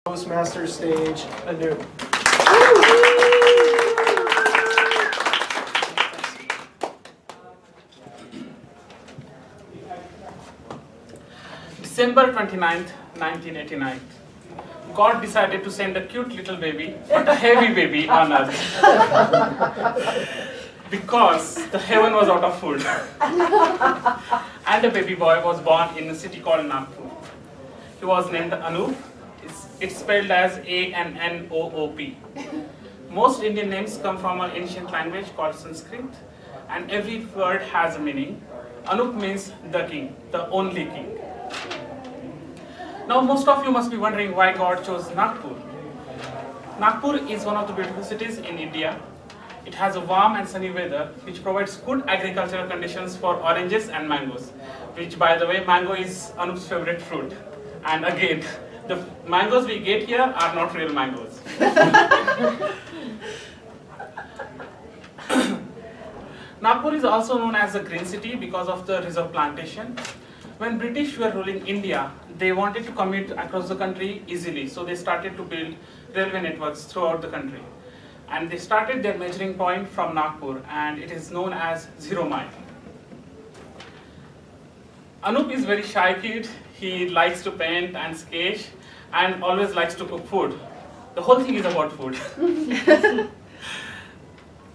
Toastmasters stage anew. December 29th, 1989. God decided to send a cute little baby, but a heavy baby on earth. Because the heaven was out of food. And a baby boy was born in a city called Nagpur. He was named Anup. It's spelled as A-N-N-O-O-P. Most Indian names come from an ancient language called Sanskrit, and every word has a meaning. Anup means the king, the only king. Now most of you must be wondering why God chose Nagpur. Nagpur is one of the beautiful cities in India. It has a warm and sunny weather which provides good agricultural conditions for oranges and mangoes, which by the way, mango is Anup's favorite fruit. And again, the mangoes we get here are not real mangoes. Nagpur is also known as the Green City because of the reserve plantation. When British were ruling India, they wanted to commute across the country easily, so they started to build railway networks throughout the country. And they started their measuring point from Nagpur, and it is known as 0 mile. Anup is a very shy kid. He likes to paint and sketch and always likes to cook food. The whole thing is about food.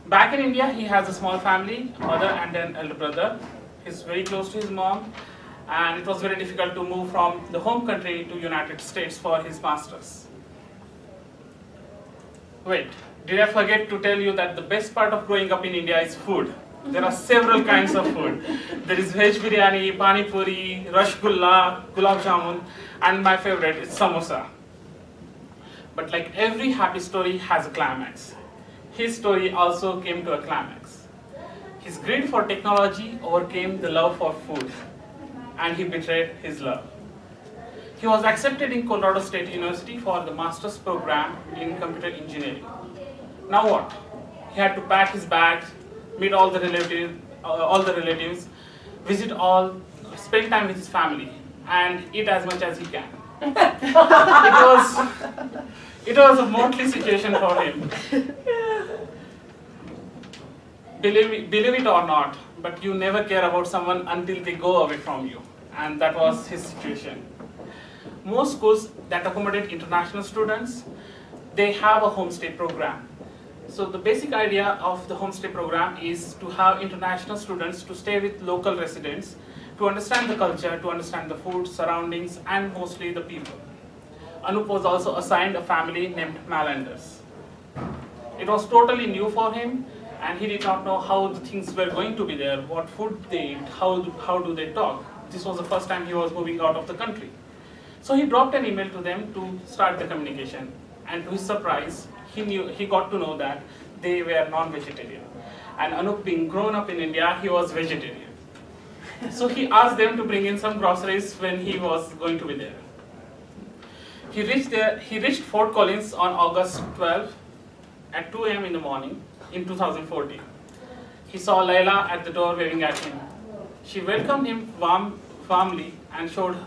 Back in India, he has a small family, mother and an elder brother. He's very close to his mom, and it was very difficult to move from the home country to United States for his masters. Wait, did I forget to tell you that the best part of growing up in India is food? There are several kinds of food. There is veg biryani, pani puri, rasgulla, gulab jamun, and my favorite is samosa. But like every happy story has a climax. His story also came to a climax. His greed for technology overcame the love for food, and he betrayed his love. He was accepted in Colorado State University for the master's program in computer engineering. Now what? He had to pack his bags, meet all the relatives, visit all, spend time with his family, and eat as much as he can. It was a motley situation for him. Believe it or not, but you never care about someone until they go away from you, and that was his situation. Most schools that accommodate international students, they have a homestay program. So the basic idea of the homestay program is to have international students to stay with local residents, to understand the culture, to understand the food, surroundings, and mostly the people. Anup was also assigned a family named Malanders. It was totally new for him, and he did not know how the things were going to be there, what food they eat, how do they talk. This was the first time he was moving out of the country. So he dropped an email to them to start the communication, and to his surprise, he got to know that they were non-vegetarian. And Anup, being grown up in India, he was vegetarian. So he asked them to bring in some groceries when he was going to be there. He reached Fort Collins on August 12 at 2 a.m. in the morning in 2014. He saw Layla at the door waving at him. She welcomed him warmly and showed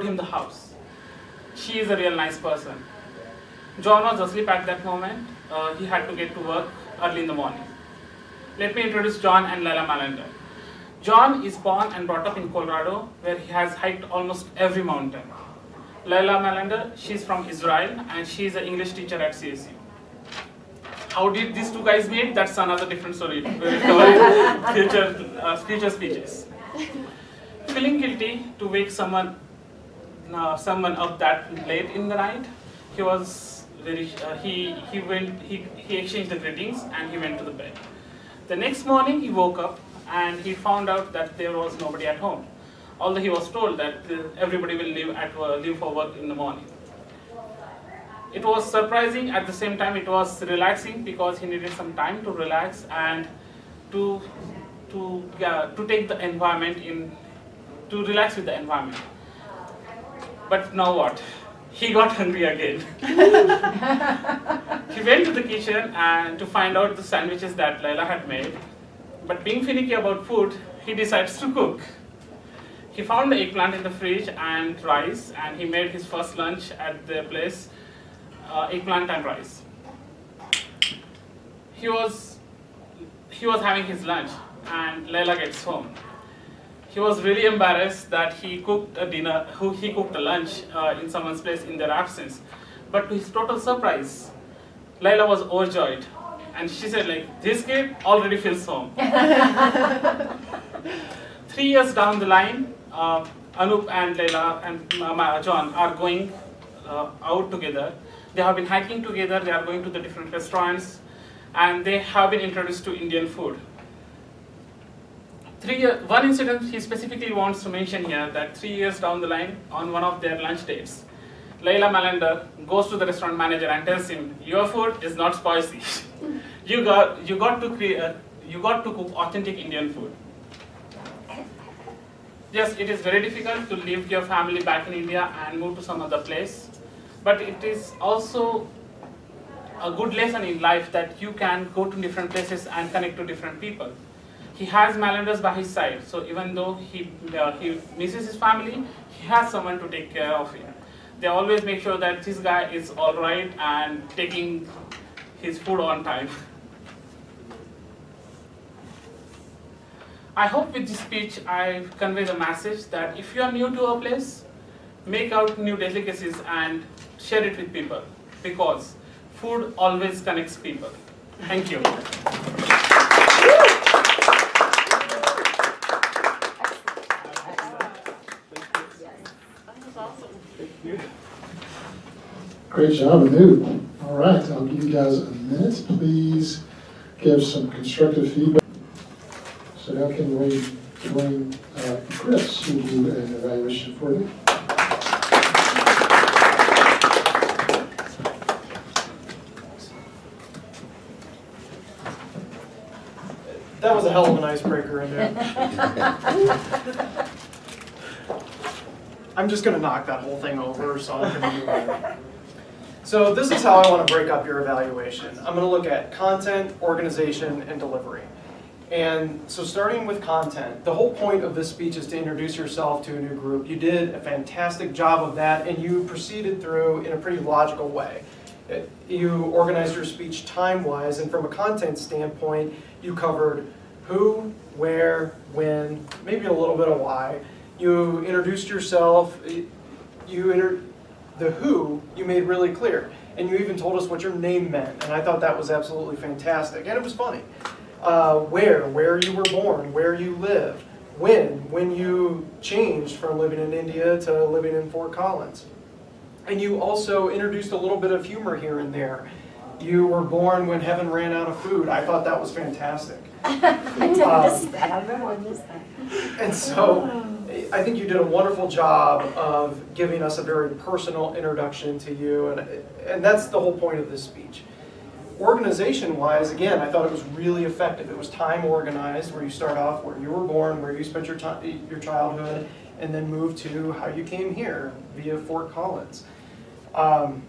him the house. She is a real nice person. John was asleep at that moment. He had to get to work early in the morning. Let me introduce John and Layla Malander. John is born and brought up in Colorado, where he has hiked almost every mountain. Layla Malander, she's from Israel, and she's an English teacher at CSU. How did these two guys meet? That's another different story. We will cover in future speeches. Feeling guilty to wake someone up that late in the night, he was he exchanged the greetings and he went to the bed. The next morning he woke up and he found out that there was nobody at home, although he was told that everybody will leave for work in the morning. It was surprising, at the same time it was relaxing because he needed some time to relax and to take the environment to relax with the environment. But now what? He got hungry again. He went to the kitchen and to find out the sandwiches that Layla had made. But being finicky about food, he decides to cook. He found the eggplant in the fridge and rice, and he made his first lunch at the place eggplant and rice. He was having his lunch, and Layla gets home. He was really embarrassed that he cooked a lunch in someone's place in their absence. But to his total surprise, Layla was overjoyed, and she said, like, this kid already feels home. 3 years down the line, Anup and Layla and John are going out together. They have been hiking together, they are going to the different restaurants, and they have been introduced to Indian food. One incident he specifically wants to mention here, that 3 years down the line, on one of their lunch dates, Layla Malander goes to the restaurant manager and tells him, "Your food is not spicy. you got to cook authentic Indian food." Yes, it is very difficult to leave your family back in India and move to some other place, but it is also a good lesson in life that you can go to different places and connect to different people. He has Malanders by his side, so even though he misses his family, he has someone to take care of him. They always make sure that this guy is all right and taking his food on time. I hope with this speech I convey the message that if you are new to a place, make out new delicacies and share it with people, because food always connects people. Thank you. Great job, Anu. All right, I'll give you guys a minute. Please give some constructive feedback. So now can we join Chris, who will do an evaluation for you. That was a hell of an icebreaker in there. I'm just going to knock that whole thing over, so I'm going to do it. So this is how I want to break up your evaluation. I'm going to look at content, organization, and delivery. And so starting with content, the whole point of this speech is to introduce yourself to a new group. You did a fantastic job of that, and you proceeded through in a pretty logical way. You organized your speech time-wise, and from a content standpoint, you covered who, where, when, maybe a little bit of why. You introduced yourself, the who you made really clear, and you even told us what your name meant, and I thought that was absolutely fantastic, and it was funny. Where you were born, where you lived, when you changed from living in India to living in Fort Collins. And you also introduced a little bit of humor here and there. You were born when heaven ran out of food. I thought that was fantastic. I missed that. I remember I missed that. And so I think you did a wonderful job of giving us a very personal introduction to you, and that's the whole point of this speech. Organization-wise, again, I thought it was really effective. It was time organized, where you start off where you were born, where you spent your childhood, and then move to how you came here via Fort Collins. And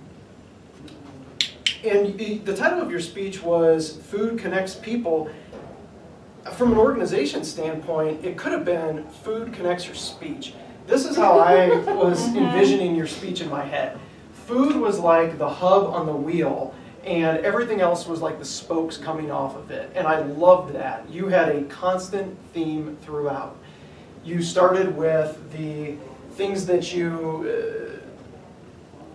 the title of your speech was Food Connects People. From an organization standpoint, it could have been Food Connects Your Speech. This is how I was envisioning your speech in my head. Food was like the hub on the wheel, and everything else was like the spokes coming off of it. And I loved that. You had a constant theme throughout. You started with the things that your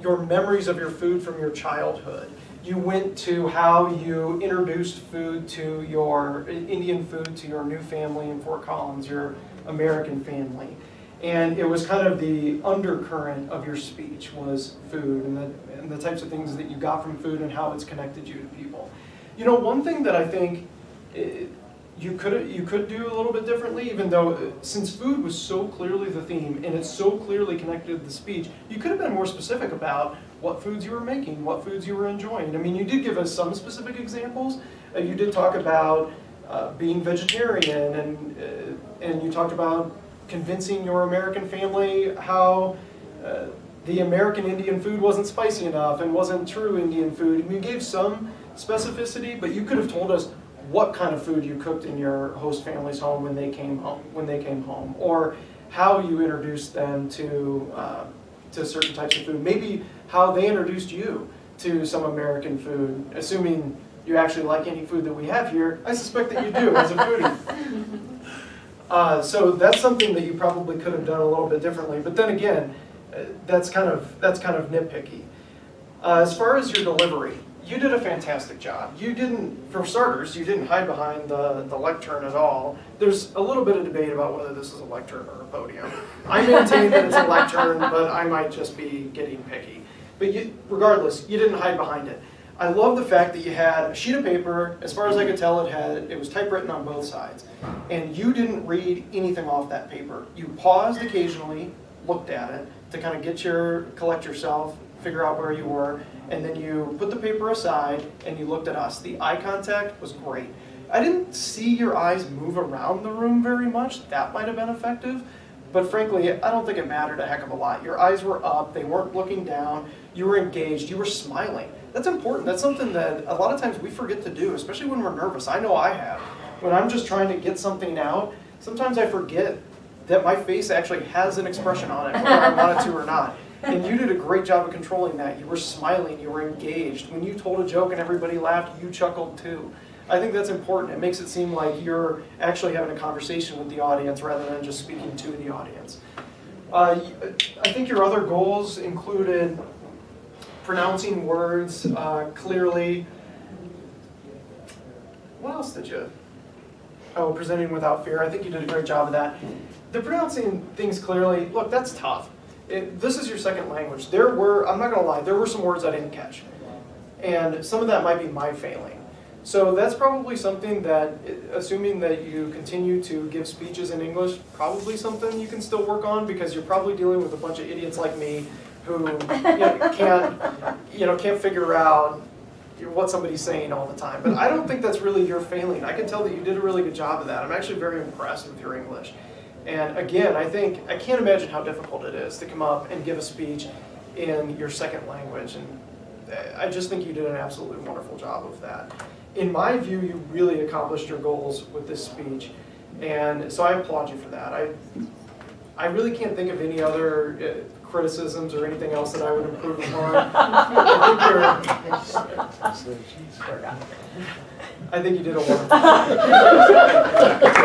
memories of your food from your childhood. You went to how you introduced food to your Indian food to your new family in Fort Collins, your American family. And it was kind of the undercurrent of your speech was food and the types of things that you got from food and how it's connected you to people. You know, one thing that I think you could do a little bit differently, even though since food was so clearly the theme and it's so clearly connected to the speech, you could have been more specific about what foods you were making, what foods you were enjoying. I mean, you did give us some specific examples. You did talk about being vegetarian, and you talked about convincing your American family how the American Indian food wasn't spicy enough and wasn't true Indian food. And you gave some specificity, but you could have told us what kind of food you cooked in your host family's home when they came home, or how you introduced them to certain types of food. Maybe how they introduced you to some American food, assuming you actually like any food that we have here. I suspect that you do as a foodie. So that's something that you probably could have done a little bit differently. But then again, that's kind of nitpicky. As far as your delivery, you did a fantastic job. You didn't, for starters, you didn't hide behind the lectern at all. There's a little bit of debate about whether this is a lectern or a podium. I maintain that it's a lectern, but I might just be getting picky. But regardless, you didn't hide behind it. I love the fact that you had a sheet of paper. As far as I could tell, it was typewritten on both sides. And you didn't read anything off that paper. You paused occasionally, looked at it to kind of collect yourself, figure out where you were, and then you put the paper aside and you looked at us. The eye contact was great. I didn't see your eyes move around the room very much. That might have been effective. But frankly, I don't think it mattered a heck of a lot. Your eyes were up, they weren't looking down, you were engaged, you were smiling. That's important. That's something that a lot of times we forget to do, especially when we're nervous. I know I have. When I'm just trying to get something out, sometimes I forget that my face actually has an expression on it, whether I want it to or not. And you did a great job of controlling that. You were smiling, you were engaged. When you told a joke and everybody laughed, you chuckled too. I think that's important. It makes it seem like you're actually having a conversation with the audience rather than just speaking to the audience. I think your other goals included pronouncing words clearly. What else did you? Oh, presenting without fear. I think you did a great job of that. The pronouncing things clearly, look, that's tough. This is your second language. I'm not going to lie, there were some words I didn't catch. And some of that might be my failing. So that's probably something that, assuming that you continue to give speeches in English, probably something you can still work on, because you're probably dealing with a bunch of idiots like me who can't figure out what somebody's saying all the time. But I don't think that's really your failing. I can tell that you did a really good job of that. I'm actually very impressed with your English. And again, I can't imagine how difficult it is to come up and give a speech in your second language. And I just think you did an absolutely wonderful job of that. In my view, you really accomplished your goals with this speech. And so I applaud you for that. I really can't think of any other criticisms or anything else that I would improve upon. I think you did a wonderful job.